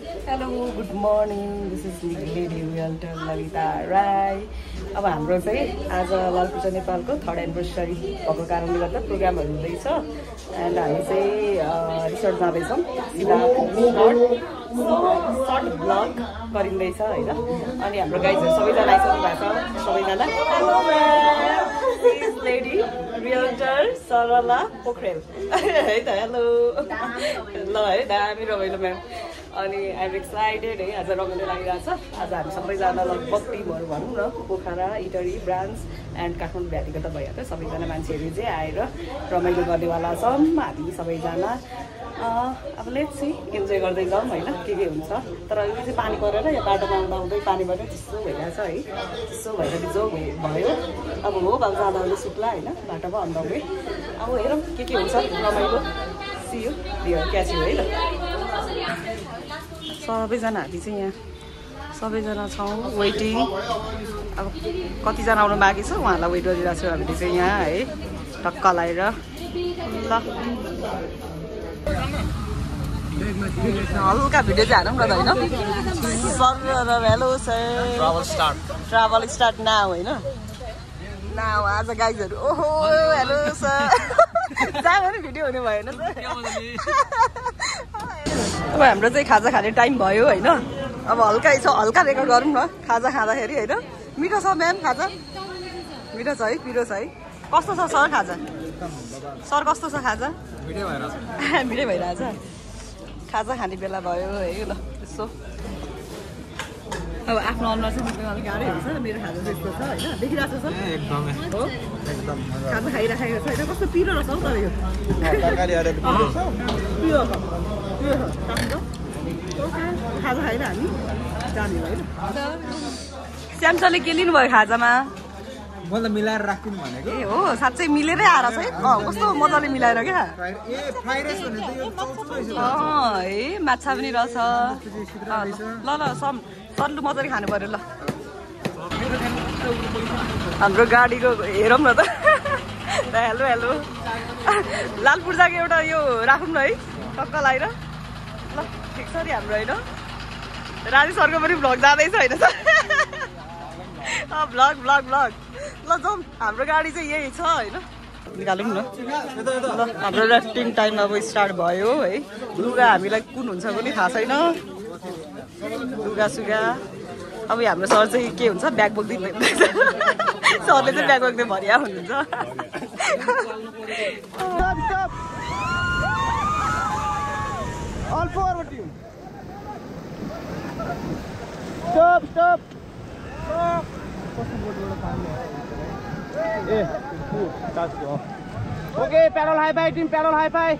Hello, good morning. This is Lady Realtor Lalita Rai. अब हाम्रो चाहिँ आज लालपूजा नेपालको 3rd एनिभर्सरी भएको कारणले गर्दा प्रोग्रामहरु हुँदैछ एन्ड हामी चाहिँ रिसोर्ट जाँदैछौँ सिधा सर्ट ब्लग गरिँदैछ हैन अनि हाम्रो गाइजहरु सबैजना आइसक्नु भएको छ सबैजना हेलो दिस लेडी रियल्टर सरला पोखरेल है त हेलो ल है दामी रमाइलो म्याम अनि आई एम एक्साइटेड है आज रमाइलो लागिरहेछ आज हामी सबैजना लगभग टिमहरु भनौँ न पोखरा इटरी ब्रान्च एन्ड काठमाडौँ भ्यालीको त भइहाल्यो सबैजना मान्छेहरु चाहिँ आएर रमाइलो गर्नेवाला छौँ हामी सबैजना अब लेट्स सी इन्जोय गर्दै जाउँ हैन के हुन्छ तर यो चाहिँ पानी परेर यहाँ बाटोमा आउँदै पानीबाट चिसो भइरहेछ है चिसो भएर बिजो भयो अब हो बाबु जाँदा सुक्ला हैन बाटोमा अन्दाउमै अब हेरौँ के हुन्छ रमाइलो see you dear catch you है ल सबैजना हामी चाहिँ यहाँ सबैजना छौँ वेटिङ अब कतिजना आउनु बाँकी छ उहाँहरूलाई वेट गरिरहेको छु हामीले चाहिँ यहाँ है टक्क लाएर ल हल्का भिडियो चाहिँ हानौँ न त होइन sir hello sir travel start now होइन नाउ आज गाइजहरू ओहो हेलो सर जहाँ पनि भिडियो हुने भएन सर अब हाम्रो चाहिँ खाजा खाने टाइम भयो होइन अब हल्का रेकर्ड गरौँ न खाजा खाँदाखेरि होइन मिठो छ म्याम खाजा मिठो छ है पिरो छ है कस्तो छ सर खाजा सर कस्तो छ खाजा मिठै भइरहेछ खाजा खाने बेला भयो है ल यसो अब आफ्नो अनुहार चाहिँ बुझ्नु अलिक गाह्रै हुन्छ मेरो खाजा चाहिँ यस्तो छ होइन देखिरहेको छ एकदमै हो खाजा खाइराखेको छ होइन कस्तो पिरो रहेछ हौ तर यो खाजा खाएर हामी जाने होइन स्यामसनले के लिनुभयो खाजामा मलाई मिलाएर राख्दिनु भनेको ए हो साँच्चै मिलेरै आएर छ है कस्तो मजाले मिलाएर क्या है माछा पनि रहेछ ल सल्लु मजाले खानु पर्यो ल हाम्रो गाडीको हेरौँ न त हेलो हेलो लालपूजाको एउटा यो राखौँ न है टक्क लाएर ल ठिक छ नि हाम्रो होइन रानी सरको पनि भ्लग जाँदैछ होइन सर भ्लग ल जाउँ हाम्रो गाडी चाहिँ यही छ होइन निकालौँ न ल हाम्रो राफ्टिङ टाइम अब स्टार्ट भयो है लुगा हामीलाई कुन हुन्छ पनि थाहा छैन लुगा सुगा अब हाम्रो सर चाहिँ के हुन्छ ब्याग बोक्दै सरले चाहिँ ब्याग बोक्दै भरिया हुनुहुन्छ All forward team. Stop. Okay, paddle high five team, paddle high five.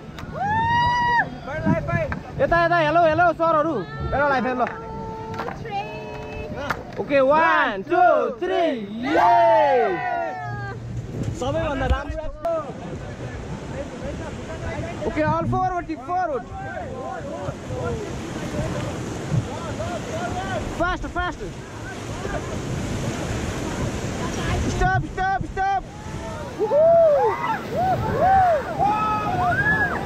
Paddle high five. Eta, hello, sorry, paddle high five. Okay, 1, 2, 3, yay! Okay, all forward team, forward. Faster. Stop. Woohoo!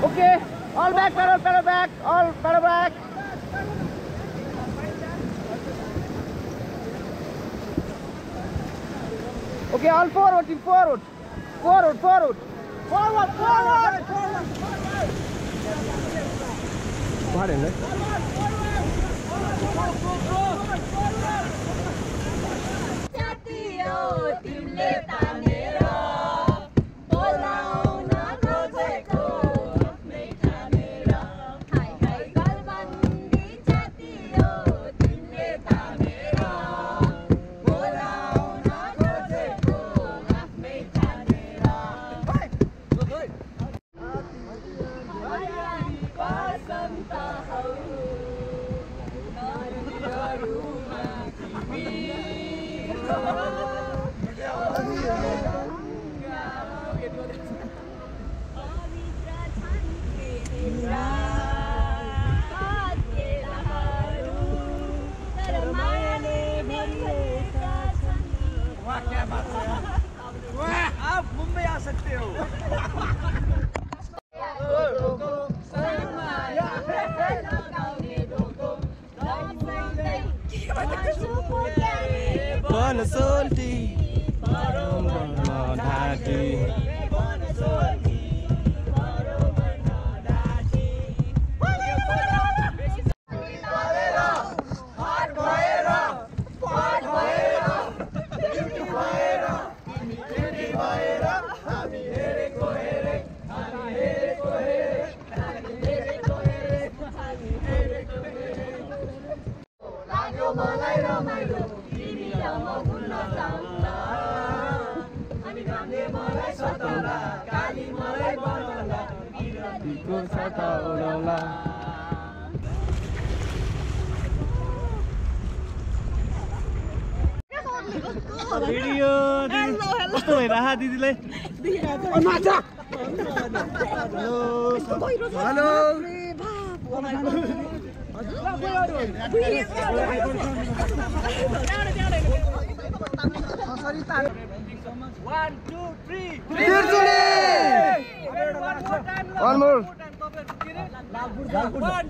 Okay, all back, pedal back, all pedal back. Okay, all forward team, forward. What is it? बनसोल्टी ढाँटी video कस्तो भइरहेको दिदीलाई hello One more. 1,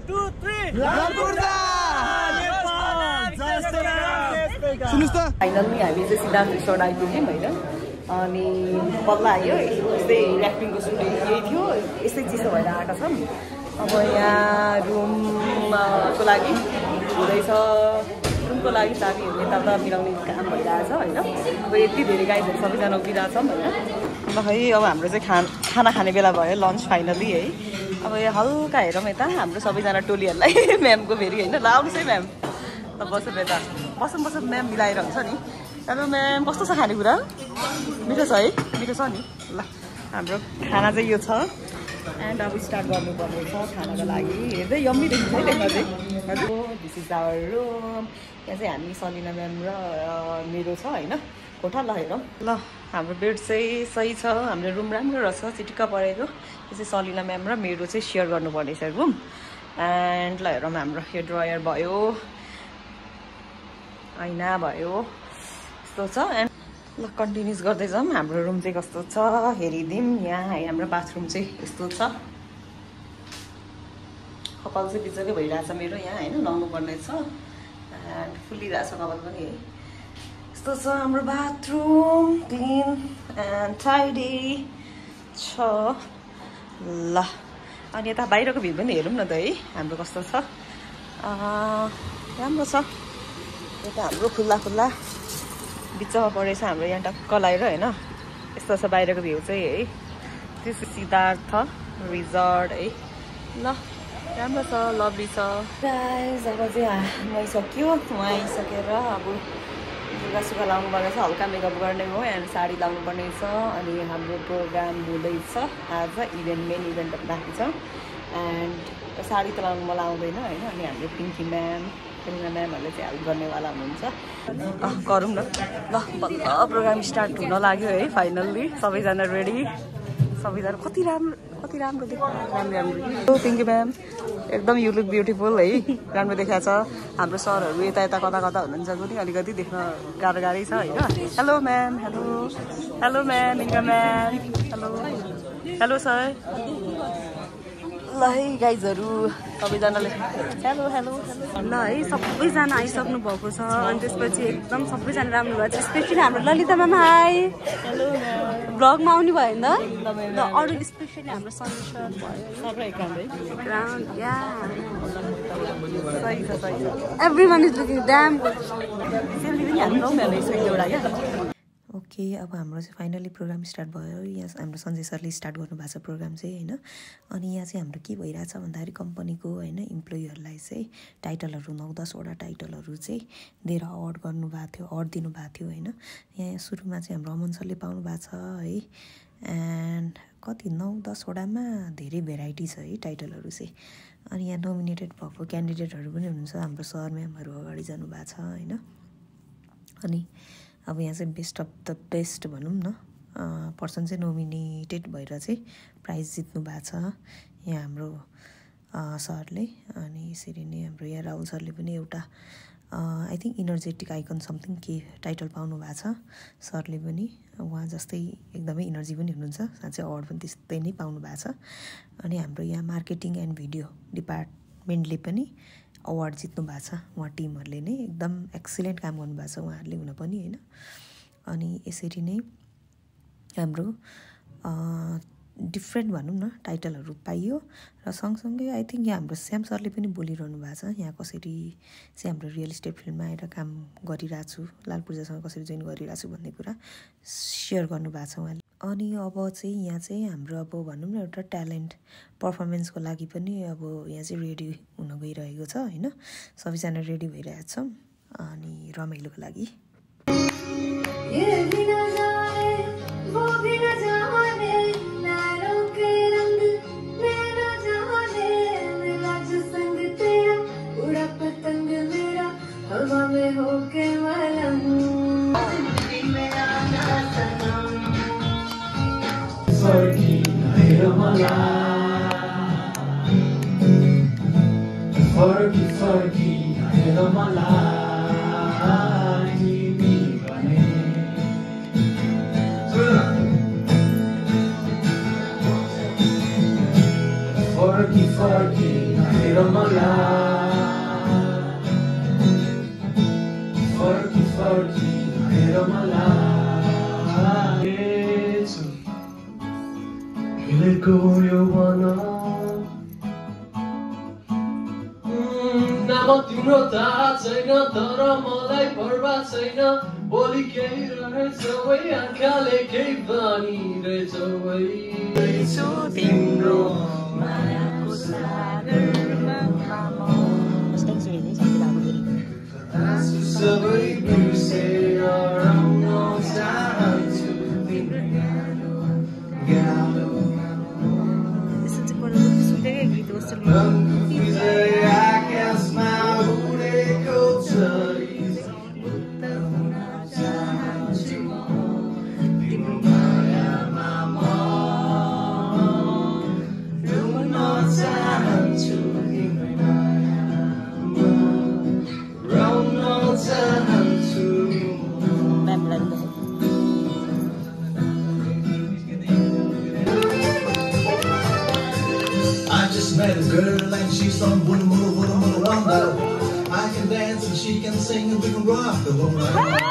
2, 3. सुन्नुस् त finally हामी चाहिँ Siddhartha resort आइपुग्यौँ होइन अनि बल्ल आयो यस्तै ऱ्याफ्टिङको सुटिङ यही थियो यस्तै चिसो भएर आएका छन् अब यहाँ रुमको लागि हुँदैछ रुमको लागि चाबीहरू यताउता मिलाउने काम भइरहेछ होइन अब यति धेरै गाइजहरू सबैजना उभिरहेछौँ होइन ल खै अब हाम्रो चाहिँ खाना खाने बेला भयो लन्च फाइनली है अब यहाँ हल्का हेरौँ यता हाम्रो सबैजना टोलीहरूलाई म्यामको फेरि होइन ल आउनुहोस् है म्याम ल बसौँ यता बसौँ म्याम मिलाएर हुन्छ नि हेलो म्याम कस्तो छ खानेकुरा मिठो छ है मिठो छ नि ल हाम्रो खाना चाहिँ यो छ एन्ड अब स्टार्ट गर्नुपर्ने छ खानाको लागि हेर्दै यम्मी देखिन्छ है देख्न चाहिँ हजुर दिस इज आवर रुम यहाँ चाहिँ हामी सलिना म्याम र मेरो छ होइन कोठा ल हेरौँ ल हाम्रो बेड चाहिँ सही छ हाम्रो रुम राम्रो रहेछ चिटिक्क परेको यो चाहिँ सलिना म्याम र मेरो चाहिँ सेयर गर्नुपर्ने छ रुम एन्ड ल हेरौँ हाम्रो यो ड्रयर भयो ऐना भयो यस्तो छ एन्ड ल कन्टिन्युस गर्दै जाउँ हाम्रो रुम चाहिँ कस्तो छ हेरिदिउँ यहाँ है हाम्रो बाथरुम चाहिँ यस्तो छ कपाल चाहिँ बिजोकै भइरहेछ मेरो यहाँ होइन लाउनु पर्ने छ एन्ड फुलिरहेछ कपाल पनि है यस्तो छ हाम्रो बाथरुम क्लिन एन्ड टाइडी छ ल अनि यता बाहिरको भ्यू पनि हेरौँ न त है हाम्रो कस्तो छ राम्रो छ यता हाम्रो खुल्ला खुल्ला बिचमा परेछ हाम्रो यहाँ टक्क लगाएर होइन यस्तो छ बाहिरको भ्यू चाहिँ है त्यो सिद्धार्थ रिजर्ट है ल राम्रो छ लभली छ गाइस अब चाहिँ नुहाइसक्यो नुहाइसकेर अब लुगासुगा लाउनु पर्ने छ हल्का मेकअप गर्ने हो एन्ड साडी लाउनु पर्ने छ अनि हाम्रो प्रोग्राम हुँदैछ आज इभेन्ट मेन इभेन्ट बाँकी छ एन्ड साडी त लाउनु मलाई आउँदैन होइन अनि हाम्रो पिङ्की म्याम पिङ्का म्यामहरूले चाहिँ हेल्प गर्नेवाला हुनुहुन्छ गरौँ न ल बल्ल प्रोग्राम स्टार्ट हुन लाग्यो है फाइनल्ली सबैजना रेडी सबैजना कति राम्रो राम्रो पिङ्की म्याम एकदम यु लुक ब्युटिफुल है राम्रो देखाएको छ हाम्रो सरहरू यता यता कता कता हुनुहुन्छ पनि अलिकति देख्न गाह्रै छ होइन hello ma'am hello ma'am Pinka ma'am hello sir ल है गाइजहरू सबैजनाले हेलो ल है सबैजना आइसक्नु भएको छ अनि त्यसपछि एकदम सबैजना राम्रो भएको छ स्पेसली हाम्रो ललिता मामा हाई हेलो ब्लगमा आउनु भयो नि त ल अरू स्पेसली हाम्रो sir everyone is looking damn okay अब हाम्रो चाहिँ फाइनली प्रोग्राम स्टार्ट भयो यहाँ हाम्रो सञ्जय सरले स्टार्ट गर्नुभएको छ प्रोग्राम चाहिँ होइन अनि यहाँ चाहिँ हाम्रो के भइरहेछ भन्दाखेरि कम्पनीको होइन इम्प्लोइहरूलाई चाहिँ टाइटलहरू 9-10वटा टाइटलहरू चाहिँ दिएर अवार्ड गर्नुभएको थियो अवार्ड दिनुभएको थियो होइन यहाँ सुरुमा चाहिँ हाम्रो अमन सरले पाउनु भएको छ है एन्ड कति 9-10वटामा धेरै भेराइटी छ है टाइटलहरू चाहिँ अनि यहाँ नोमिनेटेड भएको क्यान्डिडेटहरू पनि हुनुहुन्छ हाम्रो सर म्यामहरू अगाडि जानुभएको छ होइन अनि अब यहाँ चाहिँ बेस्ट अफ द बेस्ट भनौँ न पर्सन चाहिँ नोमिनेटेड भएर चाहिँ प्राइज जित्नु भएको छ यहाँ हाम्रो सरले अनि यसरी नै हाम्रो यहाँ राहुल सरले पनि एउटा I think energetic icon something के टाइटल पाउनु भएको छ सरले पनि उहाँ जस्तै एकदमै इनर्जी पनि हुनुहुन्छ साँच्चै अवार्ड पनि त्यस्तै नै पाउनु भएको छ अनि हाम्रो यहाँ मार्केटिङ एन्ड भिडियो डिपार्टमेन्टले पनि अवार्ड जित्नु भएको छ उहाँ टिमहरूले नै एकदम एक्सिलेन्ट काम गर्नुभएको छ उहाँहरूले हुन पनि होइन। अनि यसरी नै हाम्रो डिफ्रेन्ट भनौँ न टाइटलहरू पाइयो र सँगसँगै आई थिङ्क यहाँ हाम्रो श्याम सरले पनि बोलिरहनु भएको छ यहाँ कसरी चाहिँ हाम्रो रियल इस्टेट फिल्डमा आएर काम गरिरहेको छु लाल पूर्जासँग कसरी जोइन गरिरहेको छु भन्ने कुरा सेयर गर्नुभएको छ उहाँले। अनि अब चाहिँ यहाँ चाहिँ हाम्रो अब भनौँ न एउटा ट्यालेन्ट पर्फर्मेन्सको लागि पनि अब यहाँ चाहिँ रेडी हुन गइरहेको छ होइन। सबैजना रेडी भइरहेको छौँ अनि रमाइलोको लागि। तिम्रो थाहा छैन तर मलाई बर्बाद छैन बोली केही रहेछ वै आँखाले केही भनिरहेछौ वै तिम्रो मायाको सागरमा सबै बिर्सेर आउन चाहन्छु तिम्रो गालो आकाशमा उडेको छरी चाहन्छु तिम्रो मायामा म रुन चाहन्छु तिम्रो मायामा रुन चाहन्छु। Met a girl and she's from Wonder. I can dance and she can sing and we can rock the whole night.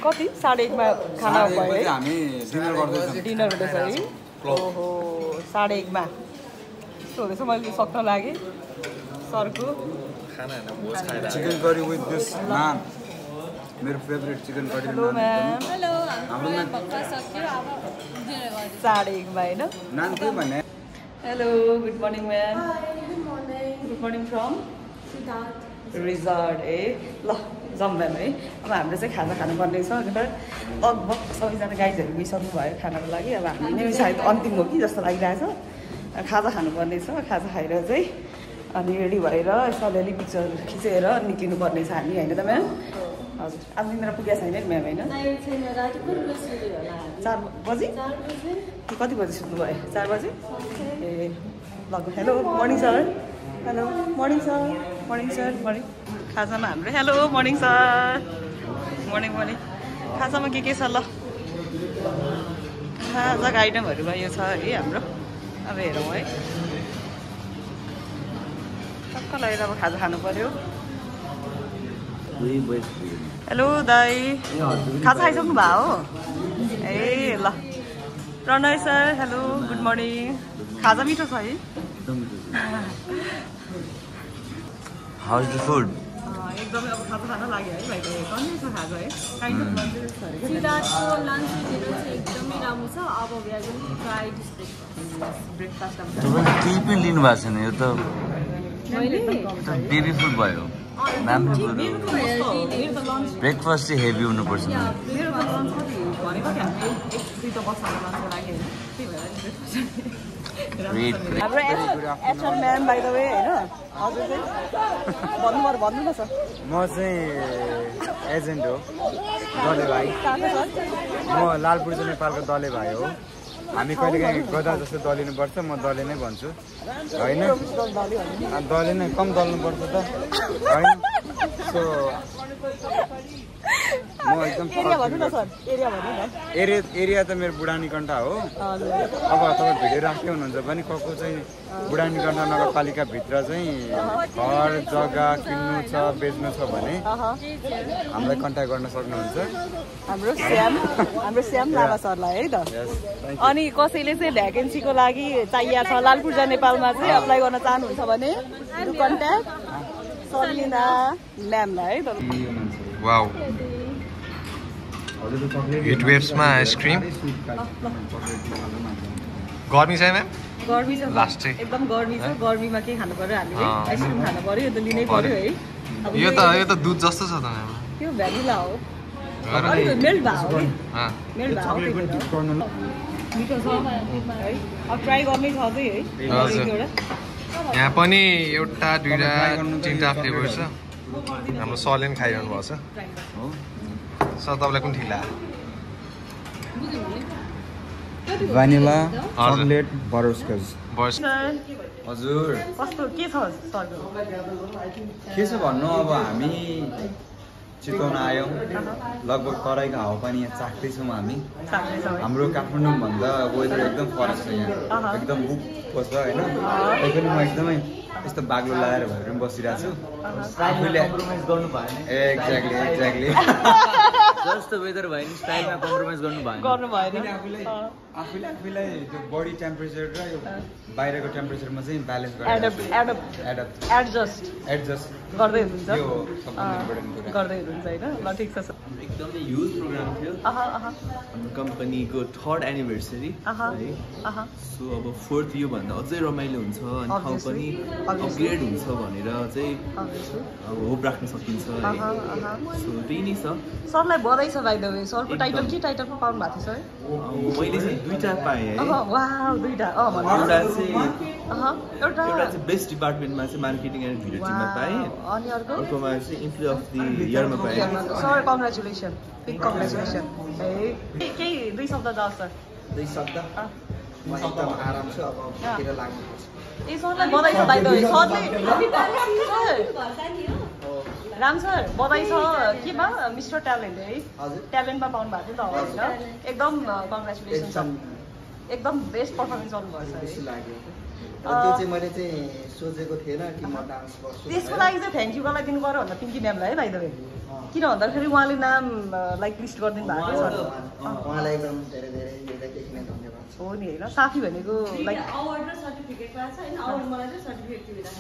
कति 1:30 मा खाना भयो है हामी डिनर गर्दैछौँ डिनर हुँदैछ है ओहो 1:30 मा यस्तो हुँदैछ मैले सक्न लागेँ सरको खाना हैन भोज खाएर chicken curry with this naan मेरो favourite chicken curry hello ma'am hello हाम्रो भर्खर सक्यो अब डिनर गर्दै 1:30 मा हैन नान के भने hello good morning ma'am good morning from resort ए ल जाउँ म्याम है अब हाम्रो चाहिँ खाजा खानुपर्ने छ लगभग सबैजना गाइजहरू गइसक्नु भयो खानाको लागि अब हामी नै सायद अन्तिम हो कि जस्तो लागिरहेछ खाजा खानुपर्ने छ खाजा खाएर चाहिँ अनि रेडी भएर सधैँ पिक्चर खिचेर निक्लिनु पर्ने छ हामी होइन त म्याम हजुर आज निन्द्रा पुगेको छैन नि म्याम होइन 4 बजी कि कति बजी सुत्नु भयो 4 बजी ए ल hello morning sir hello morning sir morning sir morning खाजामा हाम्रो hello morning sir morning morning खाजामा के छ ल खाजाको आइटमहरूमा यो छ है हाम्रो अब हेरौँ है टक्क लगेर अब खाजा खानु पर्यो हेलो दाई खाजा खाइसक्नु भयो हो ए ल Pranay sir hello good morning खाजा मिठो छ है हाउ इज द फुड एकदमै अब खाजा खान लाग्यो है भाइको कन्नै छ खाजा है काइन्ड अफ लन्च छ अरे सिद्धार्थको लन्च डिनर चाहिँ एकदमै राम्रो छ अब we are going to try this breakfast अब तपाईले केही पनि लिनु भएको छैन यो त मैले बेबी फुड भयो म्यामले बरु ब्रेकफास्ट चाहिँ हेभी हुनुपर्छ मेरो त लन्च कति भनेको कि हामी 1-2 त बस्छ लन्चको लागि होइन त्यही भएर हाम्रो HR ma'am by the way होइन हजुर चाहिँ भन्नु न सर म चाहिँ एजेन्ट हो दले भाइ कहाँको सर म लालपुर नेपालको दले भाइ हो हामी कहिलेकाहीँ गदा जस्तो दलिनुपर्छ म दले नै भन्छु होइन दले नै कम दल्नुपर्छ त होइन सो म एकदम एरिया भन्नु न सर एरिया भन्नु न एरिया त मेरो बुढानीकण्ठा हो हजुर अब तपाईँ भिडियो राख्दै हुनुहुन्छ भने को चाहिँ बुढानीकण्ठा नगरपालिकाभित्र चाहिँ घर जग्गा किन्नु छ बेच्नु छ भने हामीलाई कन्ट्याक्ट गर्न सक्नुहुन्छ हाम्रो श्याम लामा सरलाई है त अनि कसैले चाहिँ भ्याकेन्सीको लागि चाहिएको छ लालपुर्जा नेपालमा चाहिँ अप्लाई गर्न चाहनुहुन्छ भने टु कन्ट्याक्ट सलिना म्यामलाई है त वाउ हिट वेव्समा आइसक्रिम गर्मी छ म्याम गर्मी छ लास्ट चाहिँ एकदम गर्मी छ गर्मीमा के खानु पर्यो हामीले आइसक्रिम खानु पर्यो यो त लिनै पर्यो है अब यो त दुध जस्तो छ त म्याम त्यो भ्यानिला हो अलिक मेल्ट भएको हो मेल्ट भएको मिठो छ है अब ट्राई गर्नै छ चाहिँ है हजुर यहाँ पनि एउटा दुईटा तिनवटा फ्लेभर छ हाम्रो सलेन खाइरहनु भएको छ सर तपाईँलाई कुन ठिक लाग्यो भ्यानिला चकलेट बटरस्कच हजुर कस्तो के छ सरको के छ भन्नु अब हामी चितवन आयौँ लगभग तराईको हावापानी यहाँ चाख्दैछौँ हामी हाम्रो काठमाडौँभन्दा वेदर एकदम फरक छ यहाँ एकदम बुक छ होइन त्यही पनि म एकदमै यस्तो बाग्लो लगाएर भएर पनि बसिरहेको छु आफूले गर्नु भएन एक्ज्याक्टली जस्तो वेदर भयो नि स्टाइलमा कम्प्रोमाइज गर्नु भएन आफूलाई त्यो बडी टेम्परेचर र यो बाहिरको टेम्परेचरमा चाहिँ ब्यालेन्स गरेर एडजस्ट गर्दै हुनुहुन्छ यो सबभन्दा इम्पोर्टेन्ट कुरा गर्दै हुनुहुन्छ होइन ल ठिक छ सर एकदमै ह्युज प्रोग्राम थियो हाम्रो कम्पनीको 3rd एनिभर्सरी सो अब 4th योभन्दा अझै रमाइलो हुन्छ अनि ठाउँ पनि अपग्रेड हुन्छ भनेर चाहिँ अब होप राख्न सकिन्छ सो त्यही नै छ सरलाई बधाई छ बाइ द वे सरको टाइटल के टाइटल पाउनु भएको थियो सर मैले चाहिँ दुईटा पाएँ है वाउ दुईटा एउटा चाहिँ एउटा चाहिँ बेस्ट डिपार्टमेन्टमा चाहिँ मार्केटिङ एन्ड भिडियो टिममा पाएँ अनि अर्कोमा चाहिँ इम्प्लोइ अफ द इयरमा पाएँ सर कङ्ग्रेचुलेसन बिग कङ्ग्रेचुलेसन केही दुई शब्द जाओस् सर दुई शब्द म एकदम आराम छु अब तिर लाग्नुपर्छ ए सरलाई बधाई छ बाइ द वे सरले राम सर बधाई छ केमा मिस्टर ट्यालेन्ट है ट्यालेन्टमा पाउनु भएको थियो त होइन एकदम कङ्ग्रेचुलेसन छ एकदम बेस्ट पर्फर्मेन्स गर्नुभएको छ त्यो चाहिँ मैले चाहिँ सोचेको थिएन कि म डान्स गर्छु त्यसको लागि चाहिँ थ्याङ्क यू गर्लाई दिनु पऱ्यो भन्दा पिङ्की म्यामलाई है बाइ द वे किन भन्दाखेरि उहाँले नाम लाइक लिस्ट गरिदिनु भएको छ उहाँलाई एकदम धेरै धेरै हृदयदेखि नै धन्यवाद हो नि होइन साथी भनेको लाइक अवार्ड र सर्टिफिकेट पाएको छ होइन अवार्ड मलाई चाहिँ सर्टिफिकेट दिइरहेको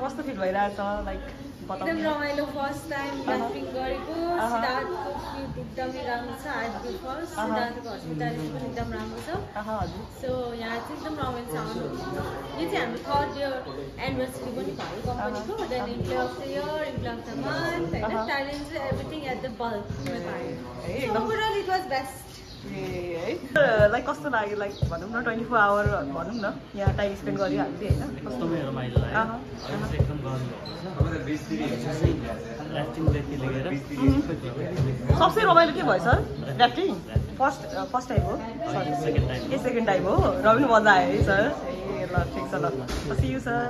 कस्तो फिल भइरहेछ लाइक एकदम रमाइलो फर्स्ट टाइम ड्यान्सिङ गरेको सिद्धार्थको क्लिप एकदमै राम्रो छ आजको फर्स्ट सिद्धार्थको हस्पिटालिटी पनि एकदम राम्रो छ सो यहाँ चाहिँ एकदम रमाइलो छ यो चाहिँ हाम्रो 3rd इयर एनिभर्सरी पनि भयो कम्पनीको then employee of the year employee of the month होइन ट्यालेन्ट चाहिँ एभ्रिथिङ एट द बल्कमा पायो overall it was best like कस्तो लाग्यो लाइक भनौँ न 24 आवर भनौँ न यहाँ टाइम स्पेन्ड गऱ्यो हामीले होइन एकदमै रमाइलो लाग्यो एकदम सबसे रमाइलो के भयो सर ऱ्याफ्टिङ फर्स्ट टाइम हो सेकेन्ड टाइम हो र पनि मजा आयो है सर ए ल ठिक छ ल सी यू सर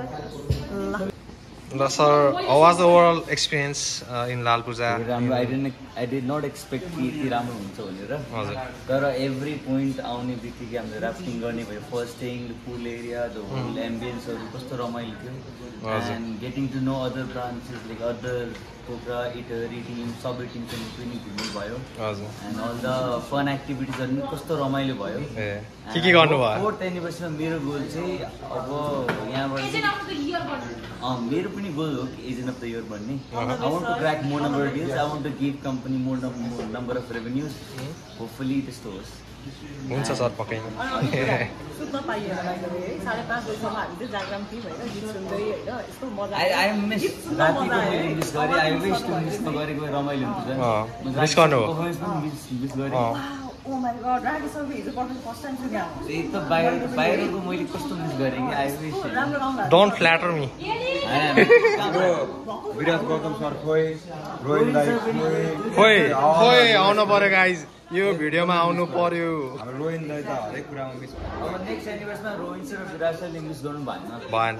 ल sir how was the overall experience in लाल पूजा राम्रो आई डिड नट एक्सपेक्ट कि यति राम्रो हुन्छ भनेर हजुर तर एभ्री पोइन्ट आउने बित्तिकै हामीले राफ्टिङ गर्ने भयो फर्स्टिङ पुल एरिया द होल एम्बियन्सहरू कस्तो रमाइलो थियो and getting to know other branches like other Cobra eatery team सबै टिमसँग पनि घुम्नु भयो एन्ड अल द फन एक्टिभिटिजहरू पनि कस्तो रमाइलो भयो के गर्नुभयो 4th एनिभर्सरीमा मेरो गोल चाहिँ अब यहाँबाट मेरो पनि गोल हो कि एजेन्ट अफ द इयर भन्ने I want to crack more number deals I want to give company more number of revenues hopefully त्यस्तो होस् हुन्छ सर पक्कै सुत्न पाइएन है 5:30 बजीसम्म हामी चाहिँ जागराम थियौँ होइन गीत सुन्दै होइन यस्तो मजा आई मिस रातिको मैले मिस गरेँ आई विश टु मिस गरेको रमाइलो हुन्छ मिस गर्नु हो मिस गरेँ oh my god Ragi sir हिजो पर्फर्मेन्स फर्स्ट टाइम सुने त्यही त बाहिरको मैले कस्तो मिस गरेँ कि I wish don't flatter me Virat Gautam sir खोइ रोहित दाइ खोइ आउनु पर्यो गाइज यो भिडियोमा आउनु पर्यो हाम्रो रोहित दाइ त हरेक कुरामा मिस अब नेक्स्ट एनिभर्सरीमा रोहित सर र विराट सरले मिस गर्नु भएन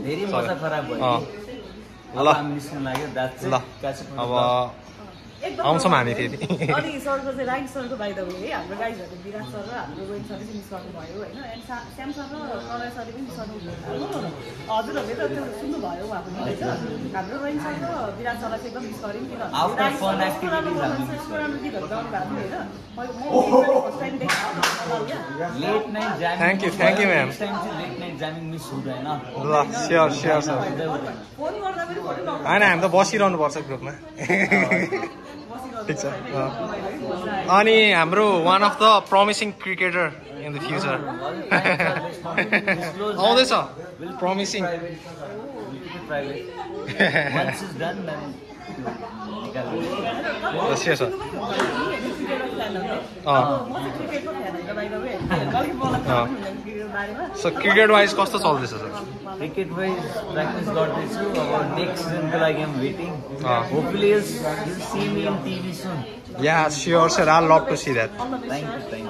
धेरै मजा खराब भयो ल मिस्नु लाग्यो ल अब आउँछौँ हामी फेरि अनि सरको चाहिँ राइट सरको बाइ द वे है हाम्रो गाइजहरू विराट सर र हाम्रो रोहित सरले चाहिँ मिस गर्नुभयो होइन एन्ड श्याम सर र प्रलय सरले पनि मिस गर्नुभयो हजुरहरूले त त्यो सुन्नुभयो उहाँको गीत होइन हाम्रो रोहित सर र विराट सरलाई चाहिँ एकदम मिस गऱ्यौँ किनभने राम्रो गीतहरू गाउनु भएको थियो होइन थ्याङ्क यू म्याम ल स्योर सर फोन गर्दा पनि होइन हामी त बसिरहनु पर्छ ग्रुपमा ठिक छ अनि हाम्रो one of the promising cricketer in the future आउँदैछ promising sir so cricket wise कस्तो चल्दैछ सर क्रिकेट वाइज प्र्याक्टिस गर्दैछु अब नेक्स्ट सिजनको लागि am waiting hopefully you see me in TV soon yeah sure sir I love to see that thank you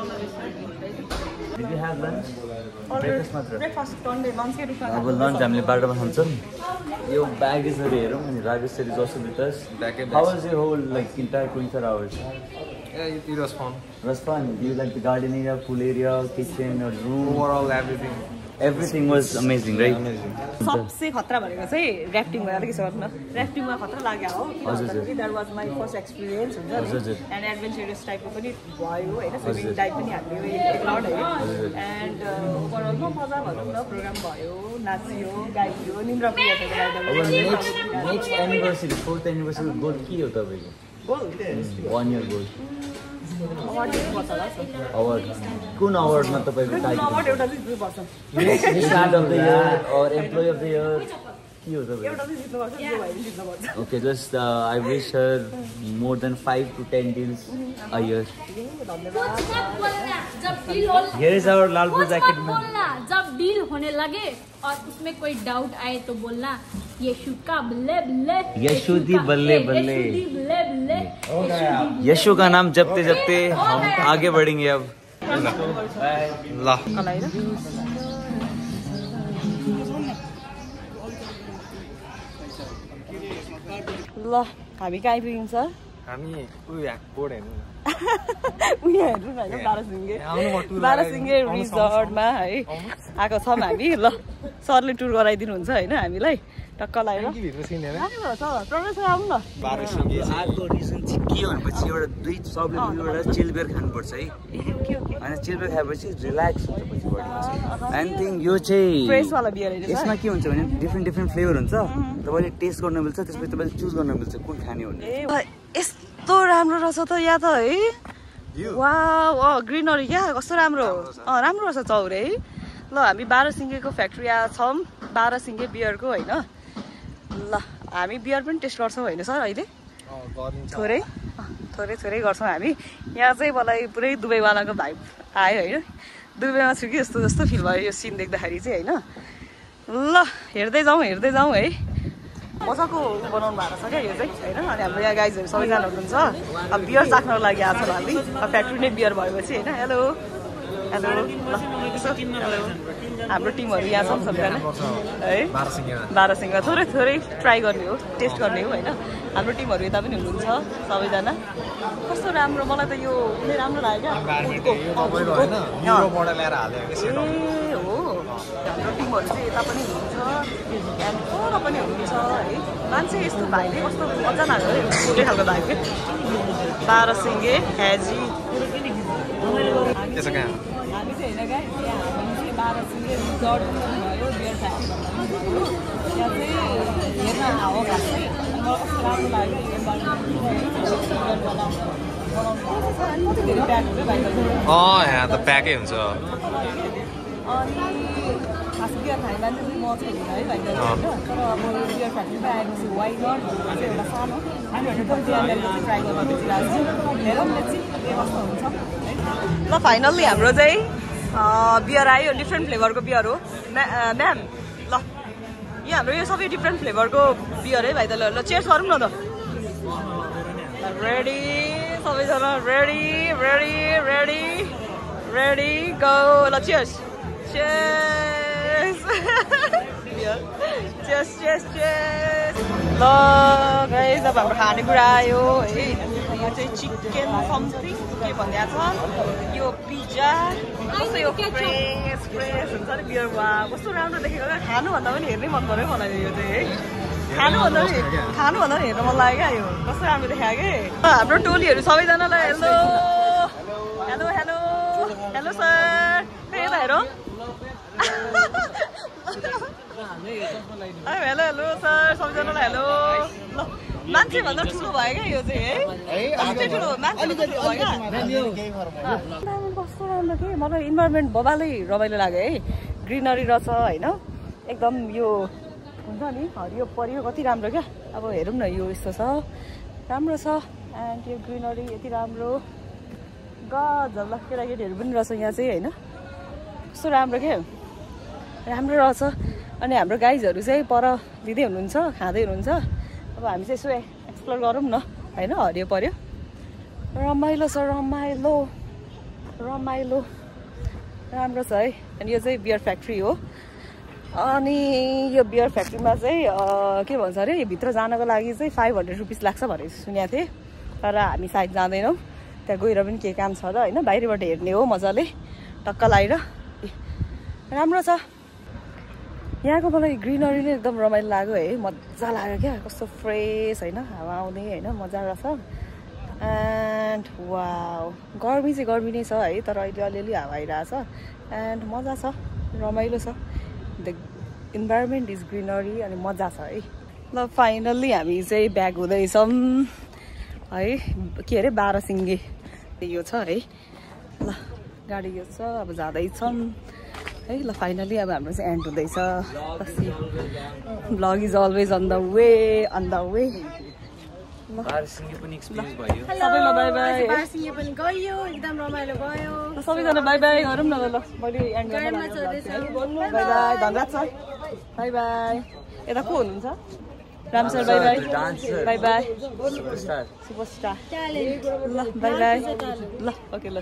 did you have lunch breakfast मात्र अब lunch हामीले बाटोमा खान्छौँ यो ब्यागेजहरू हेरौँ अनि राजेश्वरी जसो बितास how was your whole like entire 24 hours It was fun. It was fun. Do you like the garden area, pool area, kitchen, or room? Overall, everything. Everything was amazing, right? सबसे खतरा भनेको चाहिँ ऱ्याफ्टिङ भयो अलिकति सर्टमा ऱ्याफ्टिङमा खतरा लाग्यो हो किनभने that was my first experience हुन्छ एन्ड एडभेन्चरस टाइपको पनि भयो होइन स्विमिङ टाइप पनि हामीले एक राउन्ड है एन्ड ओभरअलमा मजा भनौँ न प्रोग्राम भयो नाचियो गाइयो निन्द्रा पुगेको next anniversary 4th anniversary goal के हो तपाईँको गोल 1 year गोल अवार्ड कुन अवार्डमा तपाईँको अवार्ड एउटा चाहिँ दिनुपर्छ स्टार्ट अफ द इयर और एम्प्लोइ अफ द इयर के हो तपाईँ एउटा चाहिँ जित्नुपर्छ जो भाइले जित्नुपर्छ okay just I wish her more than 5 to 10 deals a year here is our Lalpur jacket में जब डील होने लगे और उसमें कोई डाउट आए तो बोलना यशु का बल्ले बल्ले यशुदी बल्ले बल्ले यशु का नाम जपते जपते हम आगे बढ़ेंगे अब ल ल हामी कहाँ आइपुग्यौँ सर हामी उयो बोर्ड हेर्नु उयो हेर्नु न होइन बाह्रसिङ्गे रिजर्टमा है आएको छौँ हामी ल सरले टुर गराइदिनुहुन्छ होइन हामीलाई टक्क लगाएर प्रवेश आउनु न आएको रिजन चाहिँ के भनेपछि एउटा दुई सबले एउटा चिलबेर खानुपर्छ है होइन चिलबेर खाएपछि रिल्याक्स हुन्छ पछि बडीमा एन्ड थिङ यो चाहिँ फ्रेसवाला बियर हैन यसमा के हुन्छ भने डिफ्रेन्ट फ्लेभर हुन्छ तपाईँले टेस्ट गर्न मिल्छ त्यसपछि तपाईँले चुज गर्न मिल्छ कुन खाने हो यस्तो राम्रो रहेछ त यहाँ त है वाउ ग्रिनरी क्या कस्तो राम्रो राम्रो रहेछ चौरे है ल हामी बाह्रसिङ्गेको फ्याक्ट्री आएको छौँ बाह्रसिङ्गे बियरको होइन ल हामी बियर पनि टेस्ट गर्छौँ होइन सर अहिले थोरै थोरै गर्छौँ हामी यहाँ चाहिँ मलाई पुरै दुबईवालाको भाइब आयो होइन दुबईमा छु कि जस्तो फिल भयो यो सिन देख्दाखेरि चाहिँ होइन ल हेर्दै जाउँ है मजाको बनाउनु भएको छ क्या यो चाहिँ होइन अनि हाम्रो यहाँ गाइजहरू सबैजना हुनुहुन्छ अब बियर चाख्नको लागि आएको छ हामी अब फ्याक्ट्री नै बियर भएपछि होइन हेलो हाम्रो टिमहरू यहाँ छौँ सबैजना है बाह्रसिङ्गा थोरै ट्राई गर्ने हो टेस्ट गर्ने हो होइन हाम्रो टिमहरू यता पनि हुनुहुन्छ सबैजना कस्तो राम्रो मलाई त यो कुनै राम्रो लाग्यो क्या हो हाम्रो टिमहरू चाहिँ यता पनि हुनुहुन्छ यहाँ पर पनि हुनुहुन्छ है मान्छे यस्तो भाइले कस्तो मजा लाग्यो है छुट्टै खालको लाग्यो बाह्रसिङ्गे हेजी हामी चाहिँ होइन क्या यहाँ हामी चाहिँ बाह्रसिङ्गे रिजर्ट भयो बियर फ्याक्ट्री भन्नु यहाँ चाहिँ हेर्न हावा भएको चाहिँ मलाई कस्तो राम्रो लाग्यो यहाँ त प्याकै हुन्छ अनि खास बियर खाने मान्छे चाहिँ म चाहिँ है भाइको होइन तर अब बियर फ्याक्ट्रीमा आएपछि वाइ नट चाहिँ एउटा सानो बिहान ट्राई गर्न बेचिरहेको छु हेरौँ लेट्सी के कस्तो हुन्छ ल फाइनल्ली हाम्रो चाहिँ बियर आयो डिफ्रेन्ट फ्लेभरको बियर हो म्याम ल यहाँ हाम्रो यो सबै डिफ्रेन्ट फ्लेभरको बियर है भाइ त ल चेयर्स गरौँ न त रेडी सबैजना रेडी गो ल चेयर्स चेयर्स ल गाइस अब हाम्रो खानेकुरा आयो है यो चाहिँ चिकन समथिङ के भनिएको छ यो पिज्जा कस्तो यो फ्रेस हुन्छ नि बियर वा कस्तो राम्रो देखेको क्या खानुभन्दा पनि हेर्नै मन पऱ्यो मलाई यो चाहिँ है खानुभन्दा पनि हेर्न मन लाग्यो क्या यो कस्तो राम्रो देखायो कि हाम्रो टोलीहरू सबैजनालाई हेलो सर यता हेरौँ हेलो सर सबैजनालाई हेलो ल मान्छे भन्दा ठुलो भयो क्या यो चाहिँ है ठुलो मान्छे भयो क्या कस्तो राम्रो कि मलाई इन्भाइरोमेन्ट बबालै रमाइलो लाग्यो है ग्रिनरी रहेछ होइन एकदम यो हुन्छ नि हरियो परियो कति राम्रो क्या अब हेरौँ न यो यस्तो छ राम्रो छ एन्ड यो ग्रिनरी यति राम्रो गजब ल केटाकेटीहरू पनि रहेछ यहाँ चाहिँ होइन कस्तो राम्रो क्या राम्रो रहेछ अनि हाम्रो गाइजहरू चाहिँ पर दिँदै हुनुहुन्छ खाँदै हुनुहुन्छ अब हामी चाहिँ यसो एक्सप्लोर गरौँ न होइन हरियो पर्यो रमाइलो छ रमाइलो राम्रो छ है अनि यो चाहिँ बियर फ्याक्ट्री हो अनि यो बियर फ्याक्ट्रीमा चाहिँ के भन्छ अरे भित्र जानको लागि चाहिँ 500 रुपिस लाग्छ भनेर सुनेको थिएँ तर हामी सायद जाँदैनौँ त्यहाँ गएर पनि के काम छ र होइन बाहिरबाट हेर्ने हो मजाले टक्क लगाएर राम्रो छ यहाँको मलाई ग्रिनरी नै एकदम रमाइलो लाग्यो है मजा लाग्यो क्या कस्तो फ्रेस होइन हावा आउने होइन मजा रहेछ एन्ड वाउ गर्मी चाहिँ गर्मी नै छ है तर अहिले अलिअलि हावा आइरहेछ एन्ड मजा छ रमाइलो छ द इन्भाइरोमेन्ट इज ग्रिनरी अनि मजा छ है ल फाइनल्ली हामी चाहिँ ब्याक हुँदैछौँ है के अरे बाह्रसिङ्गे यो छ है ल गाडी यो छ अब जाँदैछौँ है ल फाइनली अब हाम्रो चाहिँ एन्ड हुँदैछ blog is always on the way बारसिङे पनि एक्सपिरियन्स भयो सबैलाई बाई बाई बारसिङे पनि गयो एकदम रमाइलो गयो सबैजना बाई बाई गरौँ न ल मैले एन्ड गर्न बाई बाई धन्यवाद सर बाई बाई यता को हुनुहुन्छ Ram sir by by by by superstar ल बाई बाई ल ओके ल